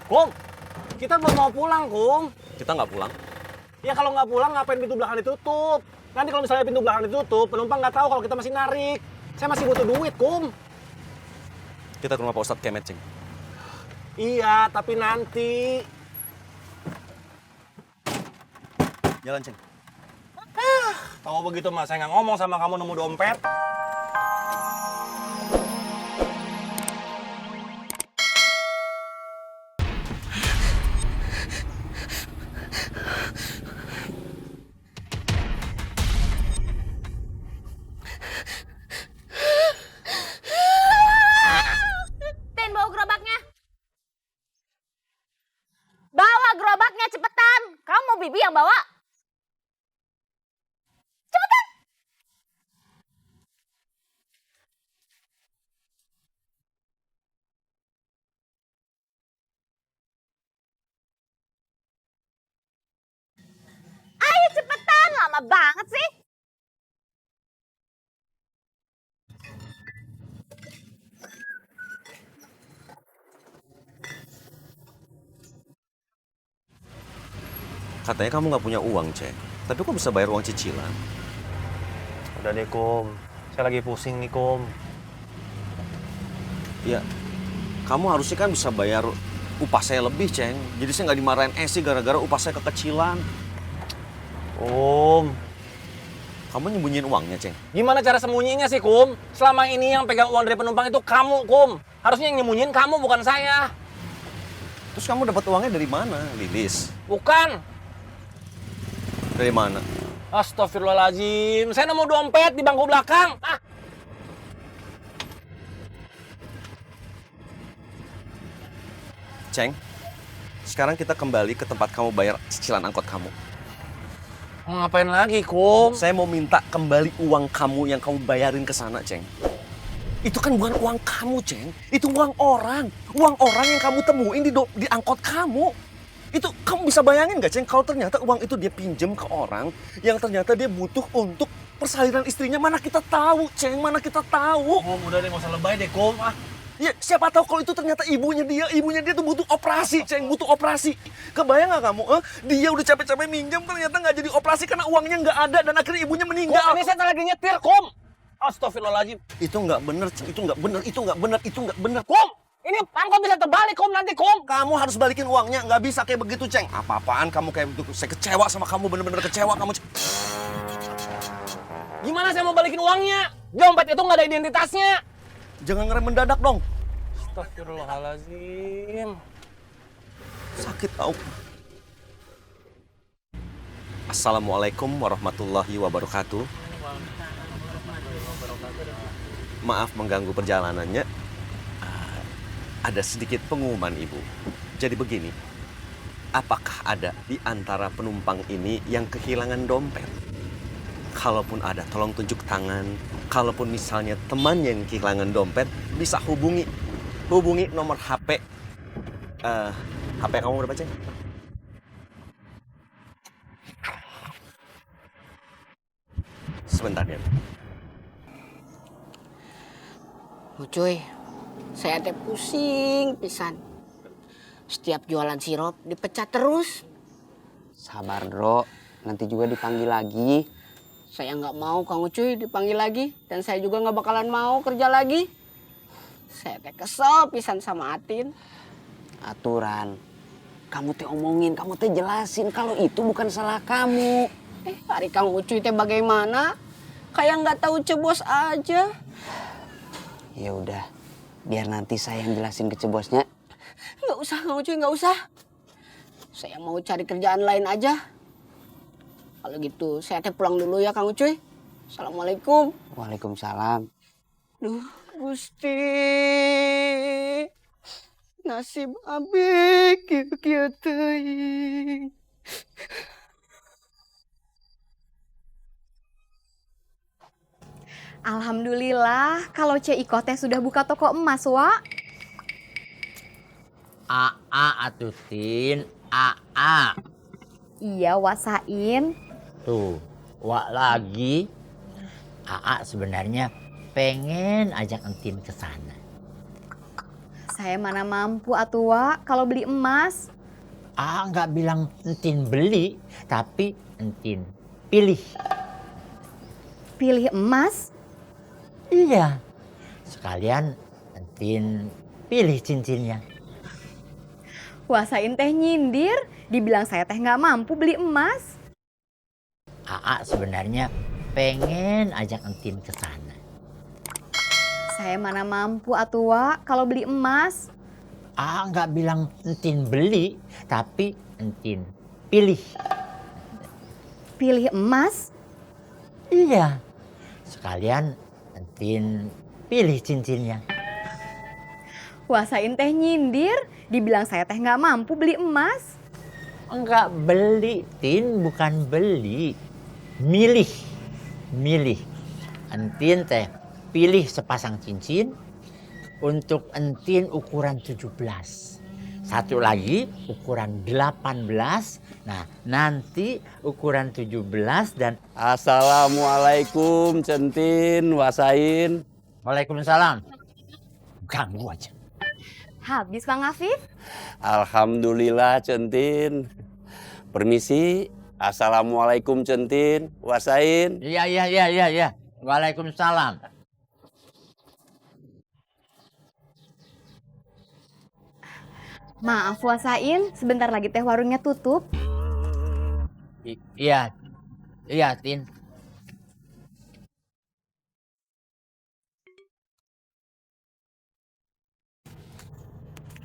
Kum, kita belum mau pulang, Kum. Kita nggak pulang. Ya kalau nggak pulang, ngapain pintu belakang ditutup? Nanti kalau misalnya pintu belakang ditutup, penumpang nggak tahu kalau kita masih narik. Saya masih butuh duit, Kum. Kita ke rumah Pak Ustadz Kemet, Ceng. Iya, tapi nanti. Jalan, Ceng. Tahu begitu, Mas. Saya nggak ngomong sama kamu nemu dompet. Tin, bawa gerobaknya. Bawa gerobaknya cepetan. Kamu mau Bibi yang bawa? Cepetan. Ayo cepetan, lama banget sih. Katanya kamu nggak punya uang, Ceng. Tapi kok bisa bayar uang cicilan? Udah deh, Kum. Saya lagi pusing nih, Kum. Ya, kamu harusnya kan bisa bayar upah saya lebih, Ceng. Jadi saya nggak dimarahin Esi gara-gara upah saya kekecilan. Kum, Kamu nyembunyiin uangnya, Ceng. gimana cara sembunyinya sih, Kum? Selama ini yang pegang uang dari penumpang itu kamu, Kum. Harusnya yang nyembunyiin kamu, bukan saya. Terus kamu dapat uangnya dari mana, Lilis? Bukan. Dari mana? Astagfirullahaladzim. Saya nemu dompet di bangku belakang. Ah. Ceng, sekarang kita kembali ke tempat kamu bayar cicilan angkot kamu. Mau ngapain lagi, Kum? Saya mau minta kembali uang kamu yang kamu bayarin ke sana, Ceng. Itu kan bukan uang kamu, Ceng. Itu uang orang. Uang orang yang kamu temuin di angkot kamu. Itu kamu bisa bayangin gak, Ceng? Kalau ternyata uang itu dia pinjem ke orang yang ternyata dia butuh untuk persalinan istrinya. Mana kita tahu, Ceng? Mana kita tahu? Kum, udah deh, nggak usah lebay deh, Kum. Ah. Ya, siapa tahu kalau itu ternyata ibunya dia tuh butuh operasi, Ceng, butuh operasi. Kebayang nggak kamu? Dia udah capek-capek minjem, ternyata nggak jadi operasi karena uangnya nggak ada dan akhirnya ibunya Kum, meninggal. ini saya lagi nyetir, Kum. Astagfirullahaladzim. Itu nggak bener, Ceng. Itu nggak bener, itu nggak bener, itu nggak bener. Kum, ini angkot bisa terbalik, Kum, nanti, Kum. Kamu harus balikin uangnya, nggak bisa kayak begitu, Ceng. Apa-apaan kamu kayak begitu? Saya kecewa sama kamu, bener-bener kecewa kamu. Gimana saya mau balikin uangnya? Dompet itu nggak ada identitasnya. Jangan ngerem mendadak dong. Astagfirullahaladzim. Sakit tau. Assalamualaikum warahmatullahi wabarakatuh. Maaf mengganggu perjalanannya. Ada sedikit pengumuman, Ibu. Jadi begini, apakah ada di antara penumpang ini yang kehilangan dompet? Kalaupun ada, tolong tunjuk tangan. Kalaupun misalnya teman yang kehilangan dompet, bisa hubungi nomor HP. HP kamu berapa, Ceng? Sebentar ya. Cuy, saya teh pusing pisan. Setiap jualan sirup dipecat terus. Sabar, Bro. Nanti juga dipanggil lagi. Saya nggak mau Kang Ucuy dipanggil lagi. Dan saya juga nggak bakalan mau kerja lagi. Saya teh kesel pisan sama Atin. Aturan. Kamu teh omongin, kamu teh jelasin kalau itu bukan salah kamu. Hari Kang Ucuy teh bagaimana? Kayak nggak tahu cebos aja. Ya udah, biar nanti saya yang jelasin ke cebosnya. Nggak usah Kang Ucuy, nggak usah. Saya mau cari kerjaan lain aja. Kalau gitu saya teh pulang dulu ya Kang Ucuy. Assalamualaikum. Waalaikumsalam. Duh, Gusti. Nasib abi kieu-kieu teuing. Alhamdulillah kalau Cik Iko teh sudah buka toko emas, Wak. Atuh Tin, Aa. Iya, Wasain. Tuh, Wak lagi. Aa sebenarnya pengen ajak Entin ke sana. Saya mana mampu atuh, Wak, kalau beli emas. Nggak bilang entin beli, tapi entin pilih. Pilih emas? Iya. Sekalian entin pilih cincinnya. Kuasain teh nyindir, dibilang saya teh nggak mampu beli emas. Sebenarnya pengen ajak entin ke sana. Saya mana mampu atuh, Wak, kalau beli emas. Nggak bilang entin beli, tapi entin pilih. Pilih emas? Iya. Sekalian entin pilih cincinnya. Kuasain teh nyindir, dibilang saya teh nggak mampu beli emas. Enggak beli, Tin, bukan beli. Milih. Milih. Entin teh pilih sepasang cincin untuk entin ukuran 17. Satu lagi ukuran 18. Nah, nanti ukuran 17 dan Assalamualaikum Centin, Wasain. Waalaikumsalam. Ganggu aja. Habis, Bang Afif? Alhamdulillah Centin. Permisi. Assalamualaikum Centin, Wasain. Iya. Waalaikumsalam. Maaf, Wasain, sebentar lagi teh warungnya tutup. Iya, Tin.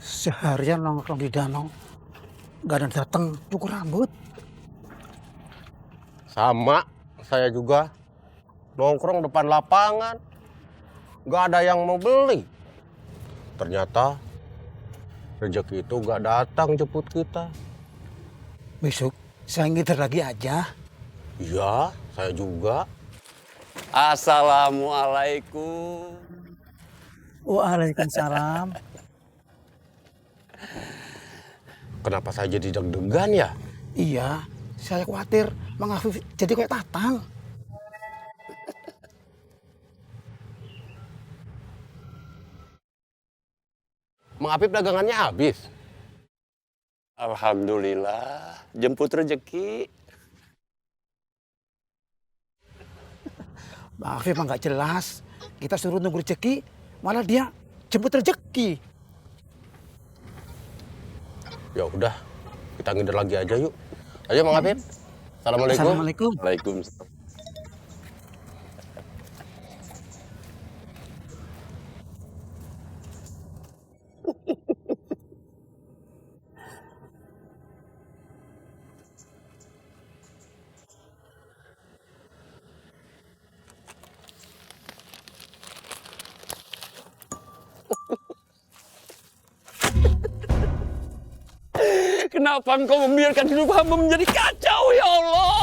Seharian nongkrong di danau, gak ada datang cukur rambut. Sama, saya juga. Nongkrong depan lapangan. Gak ada yang mau beli. Ternyata rezeki itu gak datang jemput kita. Besok saya ngider lagi aja. Iya, saya juga. Assalamualaikum. Waalaikumsalam. Kenapa saya jadi deg-degan ya? Iya, saya khawatir Mang Afif jadi kayak Tatang. Mang Afif dagangannya habis. Alhamdulillah, jemput rezeki. Mang Afif mah nggak jelas. Kita suruh nunggu rezeki, malah dia jemput rezeki. Ya udah, kita ngider lagi aja yuk. Ayo Mang Afif. Assalamualaikum. Assalamualaikum. Waalaikumsalam. Kenapa engkau membiarkan hidup hamba menjadi kacau, ya Allah?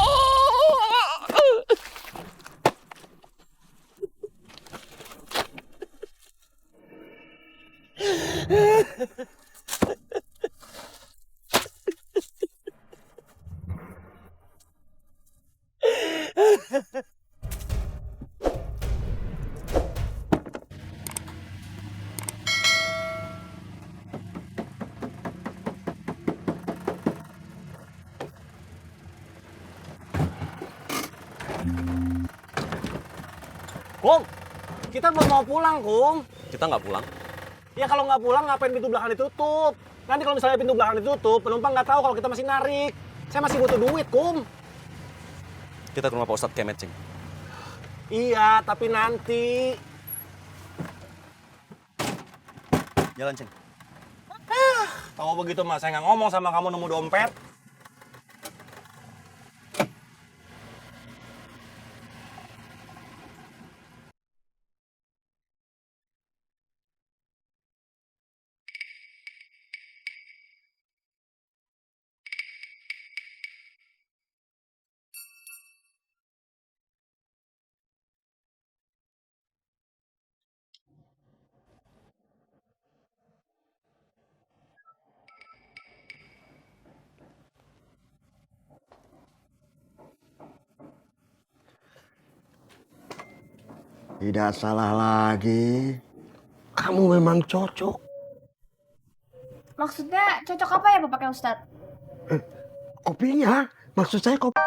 Kum, kita belum mau pulang, Kum. Kita nggak pulang. Ya kalau nggak pulang, ngapain pintu belakang ditutup? Nanti kalau misalnya pintu belakang ditutup, penumpang nggak tahu kalau kita masih narik. Saya masih butuh duit, Kum. Kita ke rumah Pak Ustadz Kemet, Cing. Iya, tapi nanti. Jalan, Cing. Tahu begitu, Mas. Saya nggak ngomong sama kamu nemu dompet. Tidak salah lagi. Kamu memang cocok Maksudnya cocok apa ya bapaknya Ustadz? Kopinya, maksud saya kopi.